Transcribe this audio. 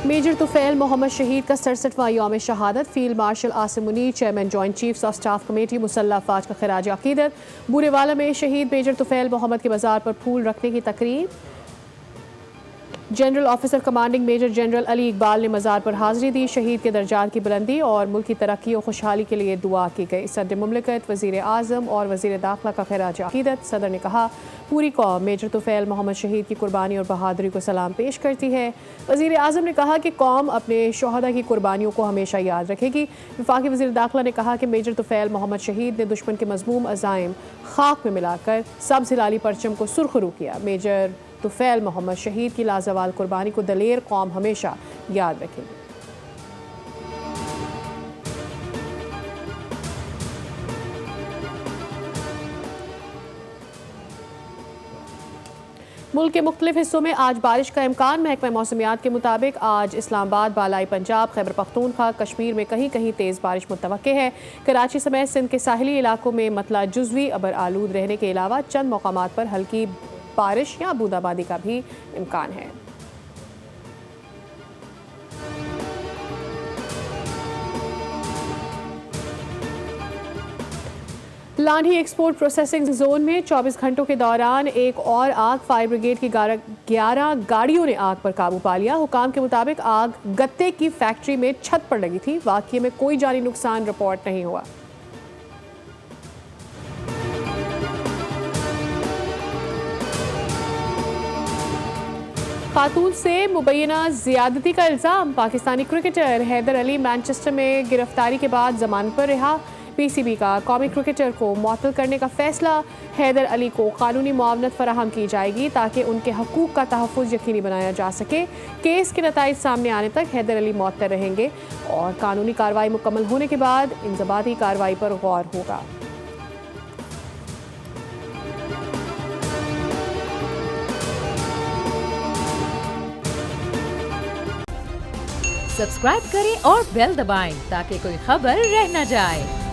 Major Tufail Mohammad शहीद का 67वां यौम शहादत। Field marshal Asim Munir, chairman joint chiefs of staff committee, मुसल्लह अफवाज का खिराज अकीदत। बूरेवाला में शहीद मेजर तुफैल मोहम्मद के मज़ार पर फूल रखने की तकरीब। General officer commanding major general Ali Iqbal ने मज़ार पर हाज़िरी दी। शहीद के दर्जात की बुलंदी और मुल्क की तरक्की और खुशहाली के लिए दुआ की गई। सदर मुमलिकत, वज़ीर आज़म और वज़ीर दाखिला का खिराज अकीदत। सदर ने कहा, पूरी कौम मेजर तुफैल मोहम्मद शहीद की कुर्बानी और बहादुरी को सलाम पेश करती है। वज़ीर आज़म ने कहा कि कौम अपने शोहदा की कुर्बानियों को हमेशा याद रखेगी। वफाकी वज़ीर दाखिला ने कहा कि मेजर तुफैल मोहम्मद शहीद ने दुश्मन के मज़मूम अज़ाइम खाक में मिलाकर सब्ज़ हिलाली परचम को सुरखरू किया। मेजर तुफैल मोहम्मद शहीद की लाजवाल कुर्बानी को दलेर कौम हमेशा याद रखेगी। मुल्क के मुख्तलिफ हिस्सों में आज बारिश का इम्कान। महकमा मौसमियात के मुताबिक आज इस्लामाबाद, बालाई पंजाब, खैबर पख्तूनख्वा, कश्मीर में कहीं कहीं तेज़ बारिश मुतवक्के है। कराची समेत सिंध के साहिली इलाकों में मतला जुज़वी अबर आलूद रहने के अलावा चंद मकामात पर हल्की बारिश या बूंदाबांदी का भी इम्कान है। लांढी एक्सपोर्ट प्रोसेसिंग जोन में 24 घंटों के दौरान एक और आग। फायर ब्रिगेड की 11 गाड़ियों ने आग पर काबू पा लिया। हुकाम के मुताबिक आग गत्ते की फैक्ट्री में छत पर लगी थी। वाकये में कोई जानी नुकसान रिपोर्ट नहीं हुआ। खातून से मुबैना ज़ियादती का इल्ज़ाम। पाकिस्तानी क्रिकेटर हैदर अली मैनचेस्टर में गिरफ्तारी के बाद जमानत पर रिहा। पीसीबी का कौमी क्रिकेटर को मुअत्तल करने का फैसला। हैदर अली को कानूनी मुआवनत फराहम की जाएगी ताकि उनके हकूक़ का तहफ़्फ़ुज़ यकीनी बनाया जा सके। केस के नताइज सामने आने तक हैदर अली मुअत्तल रहेंगे और कानूनी कार्रवाई मुकम्मल होने के बाद इंज़बाती कार्रवाई पर गौर होगा। सब्सक्राइब करें और बेल दबाएं ताकि कोई खबर रह न जाए।